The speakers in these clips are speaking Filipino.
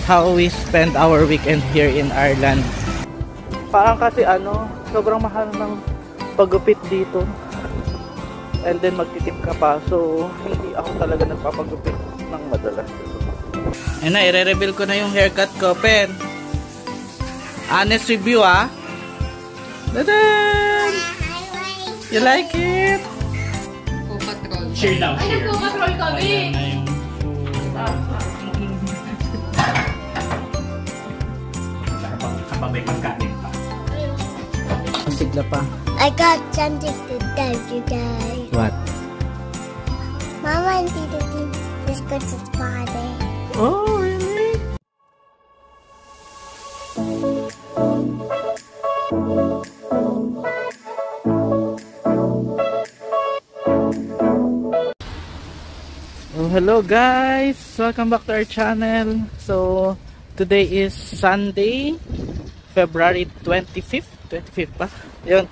how we spend our weekend here in Ireland. Parang kasi sobrang mahal ng paggupit dito. And then magtitip ka pa. So hindi ako talaga nagpapagupit ng madalas. Ayun na, i-reveal ko na yung haircut ko, Pen. Honest review, ah. Dadan! You like it? Paw Patrol. Share daw, share. Paw Patrol kami! Kapag may pagkain pa. Sigla pa. I got something to tell you guys. What? Mama and Tito is good to party. Oh, really? Oh, hello guys! Welcome back to our channel. So, today is Sunday, February 25th. 25th pa? Yun.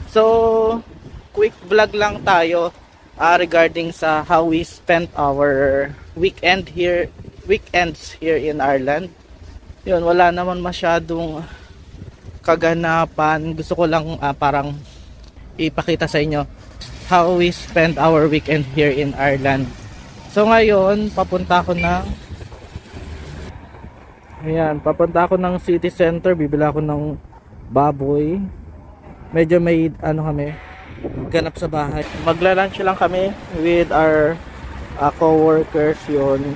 So, quick vlog lang tayo regarding sa how we spent our weekends here in Ireland. Yun, wala naman masyadong kaganapan. Gusto ko lang parang ipakita sa inyo how we spend our weekend here in Ireland. So ngayon, papunta ako ng city center. Bibili ako ng baboy. Medyo may kami ganap sa bahay. Magla-lunch lang kami with our co-workers yun.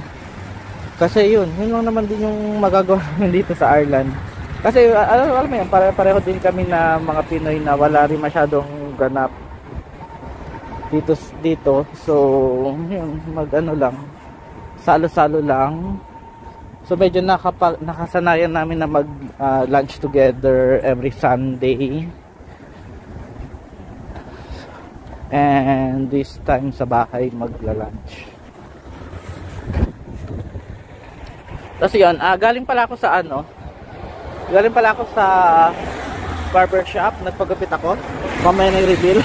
Kasi yun lang naman din yung magagawa namin dito sa Ireland. Kasi alam mo yun, pareho din kami na mga Pinoy na wala rin masyadong ganap dito. So yun, lang, salo-salo lang. So medyo nakasanayan namin na mag lunch together every Sunday. And this time sa bahay magla-lunch. Tapos yun, galing pala ako sa barbershop. Nagpagupit ako. Mamaya na i-reveal.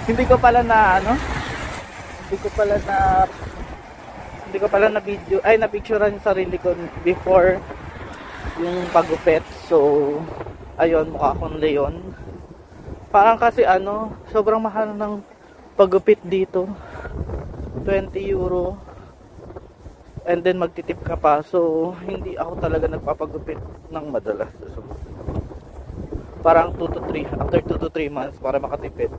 Hindi ko pala na video, na picturean yung sarili ko before yung pagupit. So ayun, mukha akong leon. Parang kasi sobrang mahal ng paggupit dito. 20 euro. And then magtitip ka pa. So hindi ako talaga nagpapagupit ng madalas. So, parang 2 to 3 after 2 to 3 months para makatipid.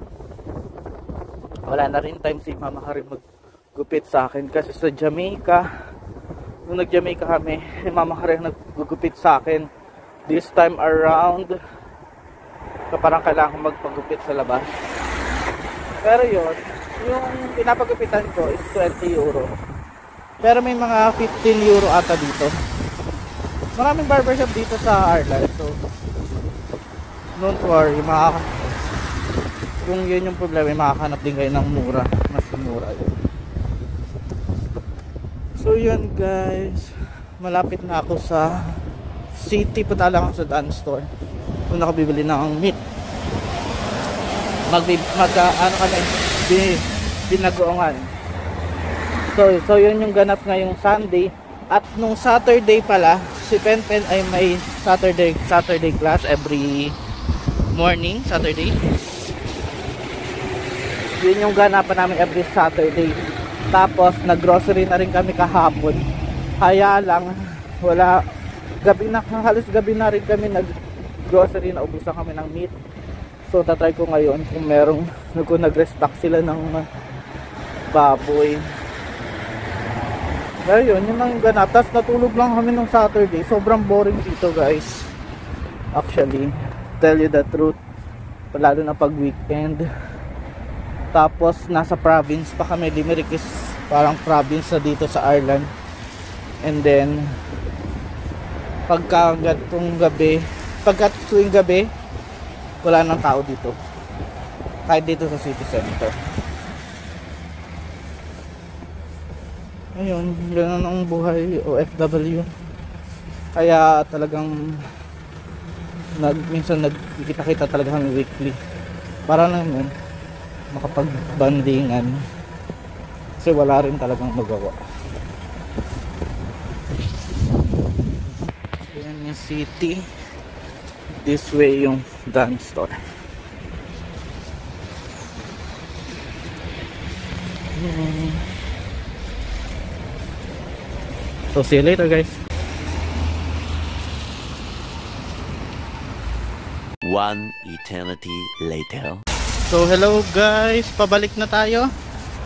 Wala na rin time si Mama Karin maggupit sa akin kasi sa Jamaica, nung nag-Jamaica kami, Mama Karin naggugupit sa akin. This time around, parang kailangan magpagupit sa labas. Pero yun, yung pinapagupitan ko is 20 euro. Pero may mga 15 euro ata dito. Maraming barbershop dito sa Ireland. So don't worry, kung yun yung problema, makakahanap din kayo ng mura. Mas mura yun. So yun guys, malapit na ako sa city. Punta lang ako sa Dan store kung ako bibili ng meat. Binagoongan. So yun yung ganap ngayong Sunday. At nung Saturday pala, si Penpen ay may Saturday class every morning, Saturday. Yun yung ganapan namin every Saturday. Tapos naggrocery na rin kami kahapon. Kaya lang halos gabi na rin kami naggrocery, na ubusan kami ng meat. So tatry ko ngayon kung nag-restock sila ng baboy. Pero yun ang ganap. Tapos natulog lang kami nung Saturday. Sobrang boring dito guys. Actually, tell you the truth, lalo na pag weekend. Tapos nasa province pa kami. Limerick is parang province na dito sa Ireland. And then pagka tuwing gabi, wala nang tao dito. Kahit dito sa city center. Ayun, ganun ang buhay OFW. Kaya talagang minsan nagkita-kita talaga kami weekly. Para naman makapag-bandingan. Kasi wala rin talagang magawa. Cartagena City. This way yung dance store. So see you later, guys. One eternity later. So hello guys, pabalik na tayo.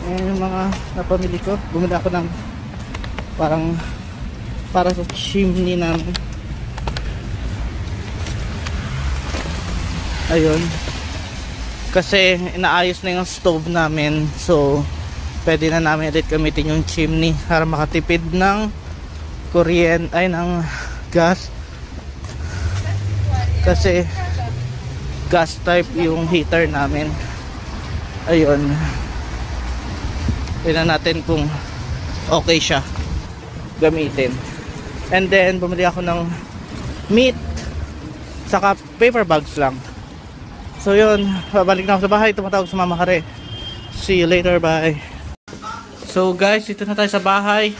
Yung mga napamili ko, bumili ako ng parang para sa chimney namin. Ayun, kasi inaayos na yung stove namin, so pwede na namin ulit gamitin yung chimney para makatipid ng kuryente, ay ng gas, kasi gas type yung heater namin. Ayun, tingnan natin kung okay siya gamitin. And then bumili ako ng meat saka paper bags lang. So yun, babalik na ako sa bahay. Tumatawag sa Mama Kare. See you later, bye. So guys, dito na tayo sa bahay.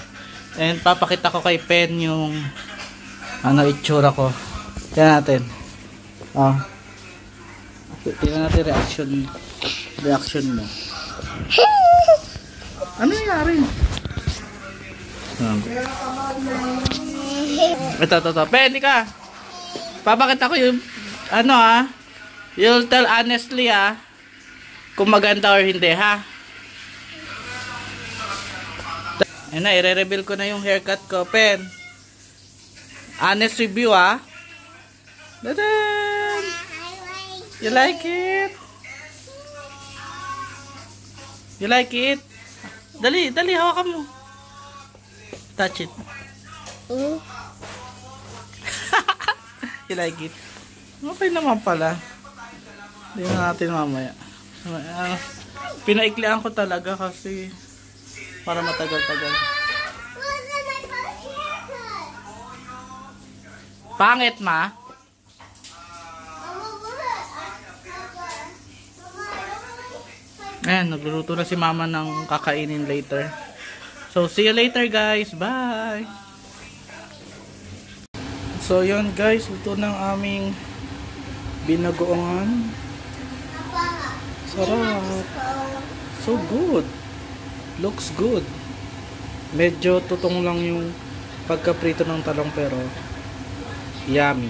And papakita ko kay Pen yung ano itsura ko. Tingnan natin. Tingnan natin reaction mo. Ano nangyari? Ito. Pen, di ka. Papakita ko yung ano you'll tell honestly kung maganda or hindi ha. Ayun na, i-reveal ko na yung haircut ko, Pen. Honest review Dadan! You like it? You like it? Dali, hawakan mo. Touch it. You like it? Okay naman pala. Hindi na natin mamaya. Pinaiklian ko talaga kasi para matagal-tagal. Pangit, ma? Ayan, nagluluto na si mama ng kakainin later. So, see you later guys. Bye! So, yun guys. Ito ng aming binagoongan. Sarap. So good. Looks good. Medyo tutong lang yung pagkaprito ng talong pero yummy.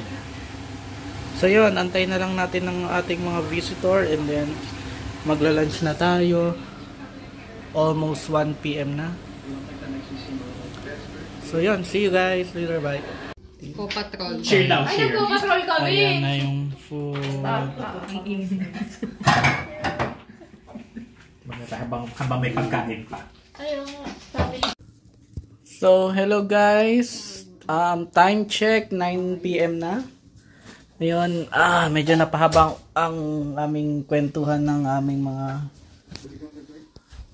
So yun, antayin na lang natin ng ating mga visitor and then magla-lunch na tayo. Almost 1 PM na. So yun, see you guys later, bye. Paw Patrol. Share daw, share. Paw Patrol kami! Ayan na yung food. Ang init. Habang may pagkain pa. So, hello guys. Time check, 9 PM na. Ngayon, medyo napahabang ang aming kwentuhan ng aming mga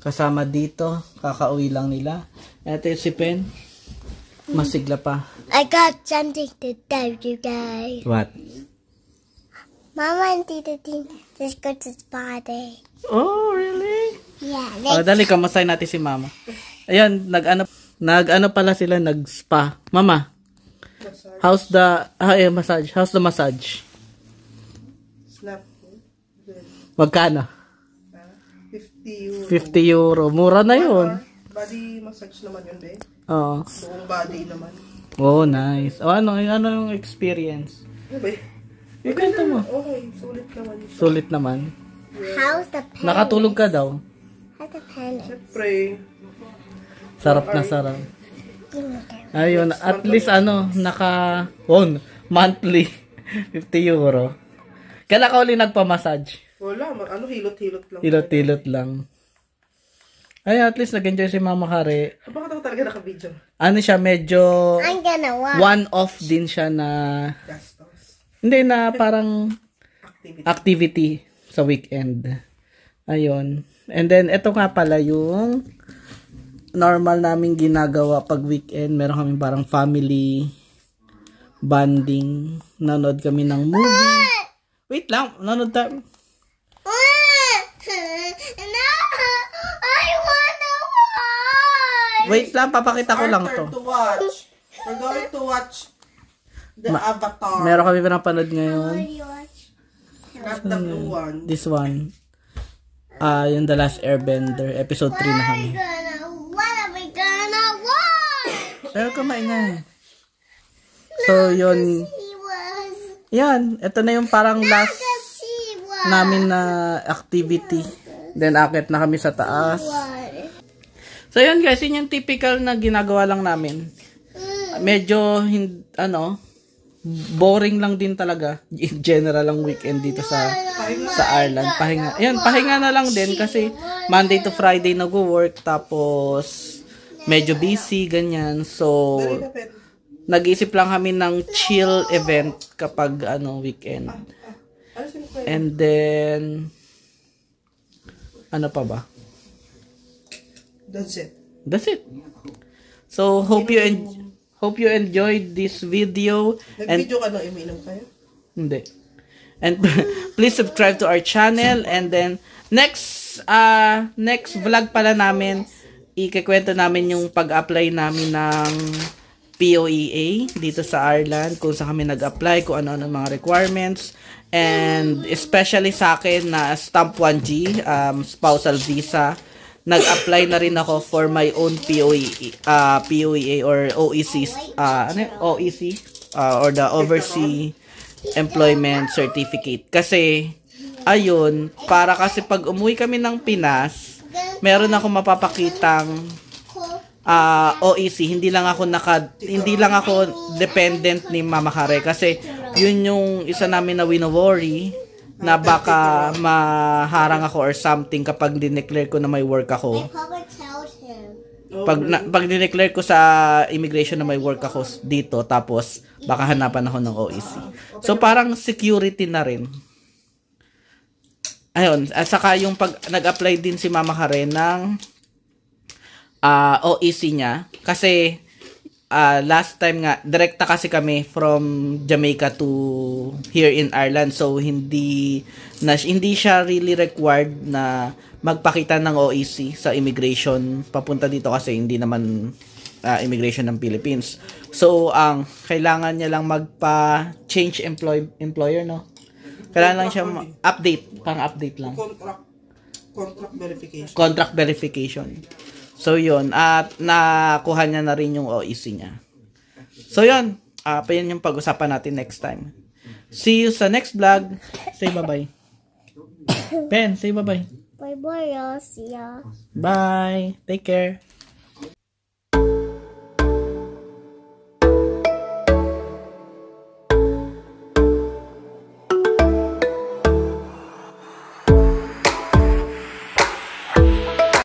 kasama dito. Kakauwi lang nila. Ito si Pen. Masigla pa. I got something to tell you guys. What? Mama and Tita Tin just go to spa day. Oh, really? Yeah, Dali, kamustahin natin si Mama. Ayun, nag-ano pala sila, nag-spa. Mama, how's the massage? How's the massage? Snap. Magkano? 50 euro. 50 euro. Mura na yun. Body massage naman yun, be. Oo. Buong body naman. Oh, nice. Oh, ano yung experience? Ano, be? Ikwento mo. Okay, sulit naman. Sulit naman. how's the pen? Nakatulog ka daw. How's the pen? Siyempre, Sarap na sarap. Give me that. Ayun, at least monthly 50 euro. Kailan ka uli nagpa-massage? wala. Hilot-hilot lang. Hilot-hilot lang. Ay, at least nag-enjoy si Mama Kare. Bakit ako talaga naka-video? Ano siya, medyo I'm gonna watch. one-off din siya na, Gastos. hindi na parang Activity. activity sa weekend. Ayun. And then, ito nga pala yung normal naming ginagawa pag weekend. Meron kaming parang family bonding. Nanood kami ng movie. Wait lang, nanood tayo. No, I wanna watch. Wait lang, papakita ko lang to. To watch. We're going to watch The Avatar. Meron kami pinapanood ngayon. Not the blue one. This one. Yung The Last Airbender. Episode 3 na kami. What are we gonna watch? Pero kumaingay. So, yun. Yan. Ito na yung parang last namin na activity. Then, akit na kami sa taas. So, yun guys. Yun yung typical na ginagawa lang namin. Medyo, boring lang din talaga. In general ang weekend dito sa Ireland. Pahinga. Yan, pahinga na lang din kasi Monday to Friday nag-work. Tapos, medyo busy, ganyan. So, nag-iisip lang kami ng chill event kapag weekend. And then ano pa ba? That's it. That's it. So hope you enjoyed this video. Nag-video ka nung iminom kayo? Hindi. And please subscribe to our channel, and then next vlog pala namin ikikwento namin yung pag-apply namin ng POEA dito sa Ireland, kung saan kami nag-apply, kung ano-ano mga requirements, and especially sa akin na Stamp 1G, spousal visa, nag-apply na rin ako for my own POEA or OEC, or the Overseas Employment Certificate. Kasi, ayun, para kasi pag umuwi kami ng Pinas, meron ako mapapakitang OEC, hindi lang ako dependent ni Mama Kare, kasi yun yung isa namin na wino-worry na baka maharang ako or something kapag dineclare ko na may work ako. Pag dineclare ko sa immigration na may work ako dito, tapos baka hanapan ako ng OEC. So parang security na rin. Ayun, at saka yung pag nag-apply din si Mama Kare ng OEC niya, kasi last time nga direkta kasi kami from Jamaica to here in Ireland, so hindi siya really required na magpakita ng OEC sa immigration papunta dito, kasi hindi naman immigration ng Philippines. So ang kailangan niya lang magpa-change employer, no? Kailangan lang siya update lang. Contract verification. So, yun. At nakuha niya na rin yung OEC niya. So, yun. Yun yung pag-usapan natin next time. See you sa next vlog. Say bye-bye. Ben, say bye-bye. Bye-bye, y'all. See ya. Bye. Take care.